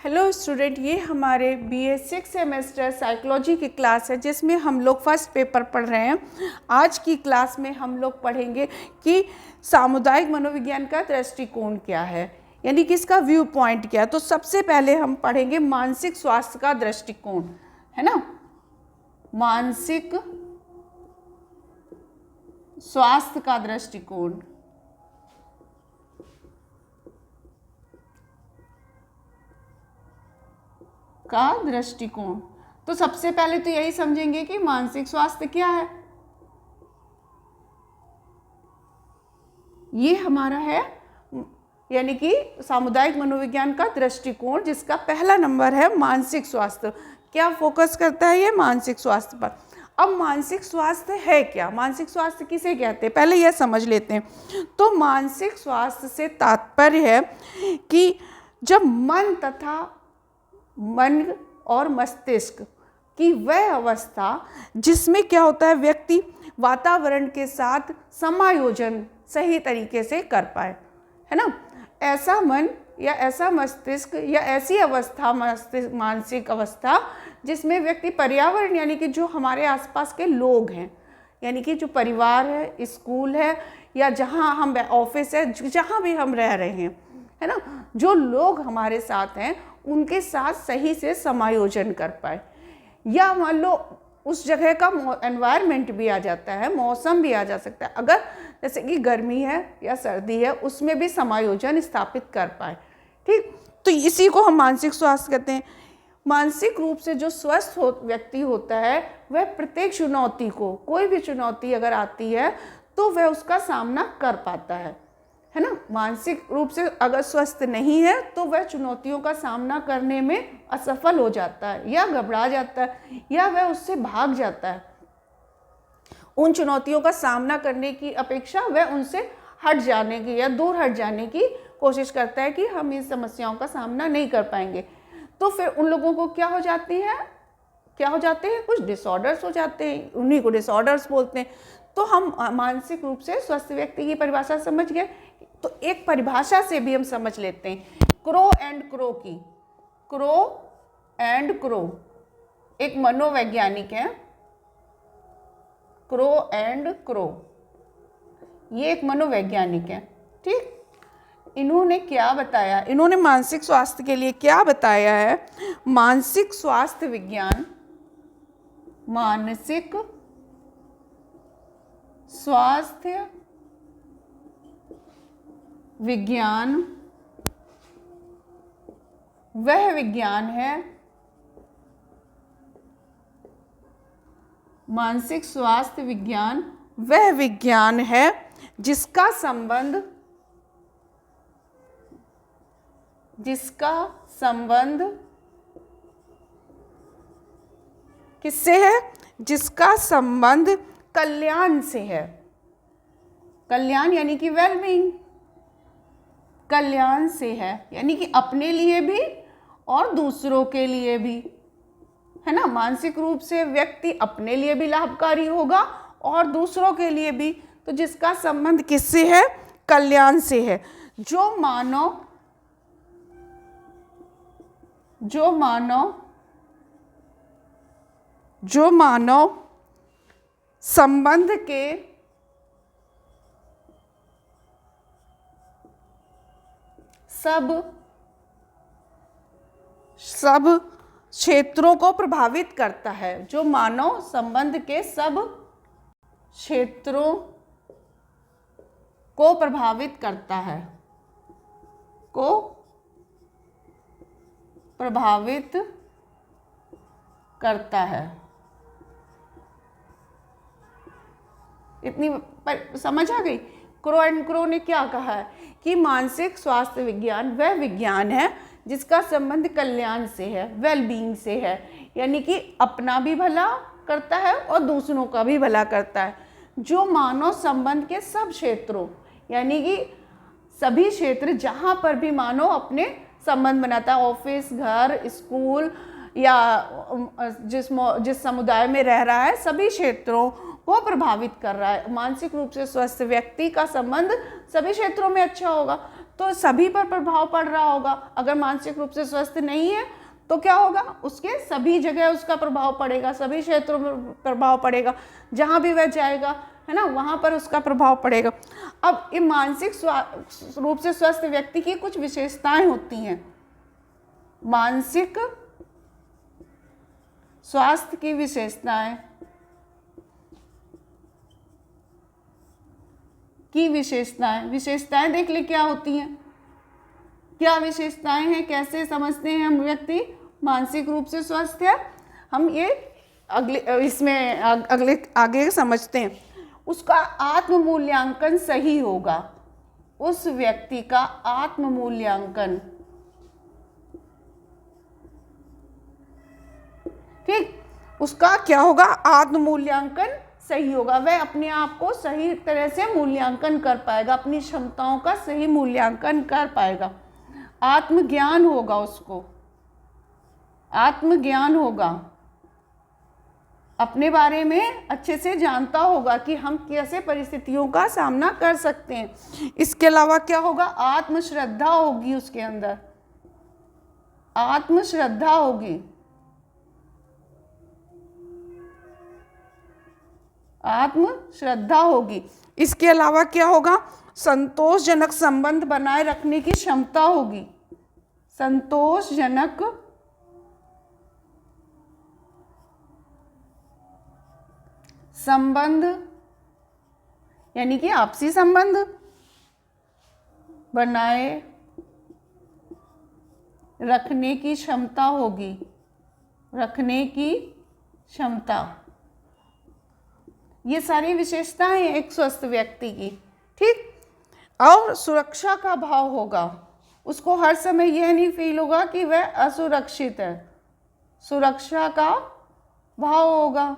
Hello student, ये हमारे BA 6 semester psychology की क्लास है जिसमें हम लोग फर्स्ट पेपर पढ़ रहे हैं। आज की क्लास में हम लोग पढ़ेंगे कि सामुदायिक मनोविज्ञान का दृष्टिकोण क्या है, यानी कि इसका व्यू पॉइंट क्या है। तो सबसे पहले हम पढ़ेंगे मानसिक स्वास्थ्य का दृष्टिकोण, है ना। मानसिक स्वास्थ्य का दृष्टिकोण। तो सबसे पहले तो यही समझेंगे कि मानसिक स्वास्थ्य क्या है। ये हमारा है यानी कि सामुदायिक मनोविज्ञान का दृष्टिकोण, जिसका पहला नंबर है मानसिक स्वास्थ्य। क्या फोकस करता है ये? मानसिक स्वास्थ्य पर। अब मानसिक स्वास्थ्य है क्या? मानसिक स्वास्थ्य किसे कहते हैं, पहले यह समझ लेते हैं। तो मानसिक स्वास्थ्य से तात्पर्य है कि जब मन और मस्तिष्क की वह अवस्था जिसमें क्या होता है, व्यक्ति वातावरण के साथ समायोजन सही तरीके से कर पाए, है ना। ऐसा मन या ऐसा मस्तिष्क या ऐसी अवस्था, मानसिक अवस्था जिसमें व्यक्ति पर्यावरण यानी कि जो हमारे आसपास के लोग हैं, यानी कि जो परिवार है, स्कूल है या जहाँ हम ऑफिस है, जहाँ भी हम रह रहे हैं, है ना, जो लोग हमारे साथ हैं उनके साथ सही से समायोजन कर पाए। या मान लो उस जगह का एनवायरनमेंट भी आ जाता है, मौसम भी आ जा सकता है, अगर जैसे कि गर्मी है या सर्दी है, उसमें भी समायोजन स्थापित कर पाए। ठीक, तो इसी को हम मानसिक स्वास्थ्य कहते हैं। मानसिक रूप से जो स्वस्थ व्यक्ति होता है वह प्रत्येक चुनौती को, कोई भी चुनौती अगर आती है तो वह उसका सामना कर पाता है ना। मानसिक रूप से अगर स्वस्थ नहीं है तो वह चुनौतियों का सामना करने में असफल हो जाता है या घबरा जाता है या वह उससे भाग जाता है। उन चुनौतियों का सामना करने की अपेक्षा वह उनसे हट जाने की या दूर हट जाने की कोशिश करता है कि हम इन समस्याओं का सामना नहीं कर पाएंगे। तो फिर उन लोगों को क्या हो जाते हैं, कुछ डिसऑर्डर्स हो जाते हैं, उन्हीं को डिसऑर्डर्स बोलते हैं। तो हम मानसिक रूप से स्वस्थ व्यक्ति की परिभाषा समझ गए। तो एक परिभाषा से भी हम समझ लेते हैं क्रो एंड क्रो एक मनोवैज्ञानिक है। क्रो ये एक मनोवैज्ञानिक है। ठीक, इन्होंने क्या बताया, इन्होंने मानसिक स्वास्थ्य के लिए क्या बताया है? मानसिक स्वास्थ्य विज्ञान वह विज्ञान है, मानसिक स्वास्थ्य विज्ञान वह विज्ञान है जिसका संबंध किससे है? जिसका संबंध कल्याण से है। कल्याण यानी कि वेलबींग, कल्याण से है, यानी कि अपने लिए भी और दूसरों के लिए भी, है ना। मानसिक रूप से व्यक्ति अपने लिए भी लाभकारी होगा और दूसरों के लिए भी। तो जिसका संबंध किससे है? कल्याण से है। जो मानव संबंध के सब क्षेत्रों को प्रभावित करता है। जो मानव संबंध के सब क्षेत्रों को प्रभावित करता है, इतनी समझ आ गई। क्रो एंड क्रो ने क्या कहा है कि मानसिक स्वास्थ्य विज्ञान वह विज्ञान है जिसका संबंध कल्याण से है, वेलबींग से है, यानी कि अपना भी भला करता है और दूसरों का भी भला करता है। जो मानव संबंध के सब क्षेत्रों, यानी कि सभी क्षेत्र जहाँ पर भी मानव अपने संबंध बनाता है, ऑफिस, घर, स्कूल या जिस समुदाय में रह रहा है, सभी क्षेत्रों को प्रभावित कर रहा है। मानसिक रूप से स्वस्थ व्यक्ति का संबंध सभी क्षेत्रों में अच्छा होगा। तो सभी पर प्रभाव पड़ रहा होगा। अगर मानसिक रूप से स्वस्थ नहीं है तो क्या होगा, उसके सभी जगह उसका प्रभाव पड़ेगा, सभी क्षेत्रों में प्रभाव पड़ेगा, जहाँ भी वह जाएगा, है ना, वहाँ पर उसका प्रभाव पड़ेगा। अब ये मानसिक रूप से स्वस्थ व्यक्ति की कुछ विशेषताएं होती हैं। मानसिक स्वास्थ्य की विशेषताएं देख ले क्या होती हैं, क्या विशेषताएं हैं, कैसे समझते हैं हम व्यक्ति मानसिक रूप से स्वस्थ है। हम ये आगे समझते हैं। उसका आत्म मूल्यांकन सही होगा, उस व्यक्ति का आत्म मूल्यांकन, ठीक, उसका क्या होगा, आत्म मूल्यांकन सही होगा। वह अपने आप को सही तरह से मूल्यांकन कर पाएगा, अपनी क्षमताओं का सही मूल्यांकन कर पाएगा। आत्मज्ञान होगा, उसको आत्मज्ञान होगा, अपने बारे में अच्छे से जानता होगा कि हम कैसे परिस्थितियों का सामना कर सकते हैं। इसके अलावा क्या होगा, आत्मश्रद्धा होगी, उसके अंदर आत्मश्रद्धा होगी, आत्मश्रद्धा होगी। इसके अलावा क्या होगा, संतोषजनक संबंध बनाए रखने की क्षमता होगी, संतोषजनक संबंध यानी कि आपसी संबंध बनाए रखने की क्षमता होगी, रखने की क्षमता। ये सारी विशेषताएं हैं एक स्वस्थ व्यक्ति की, ठीक। और सुरक्षा का भाव होगा, उसको हर समय यह नहीं फील होगा कि वह असुरक्षित है, सुरक्षा का भाव होगा,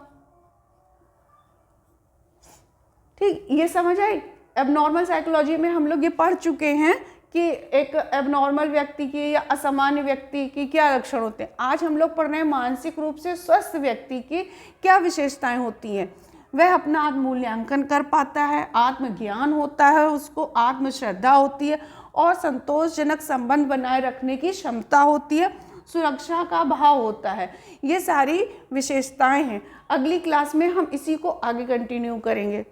ठीक। ये समझ आई। एबनॉर्मल साइकोलॉजी में हम लोग ये पढ़ चुके हैं कि एक एबनॉर्मल व्यक्ति की या असामान्य व्यक्ति की क्या लक्षण होते हैं। आज हम लोग पढ़ रहे हैं मानसिक रूप से स्वस्थ व्यक्ति की क्या विशेषताएं होती हैं। वह अपना आत्म मूल्यांकन कर पाता है, आत्मज्ञान होता है, उसको आत्मश्रद्धा होती है और संतोषजनक संबंध बनाए रखने की क्षमता होती है, सुरक्षा का भाव होता है। ये सारी विशेषताएं हैं। अगली क्लास में हम इसी को आगे कंटिन्यू करेंगे।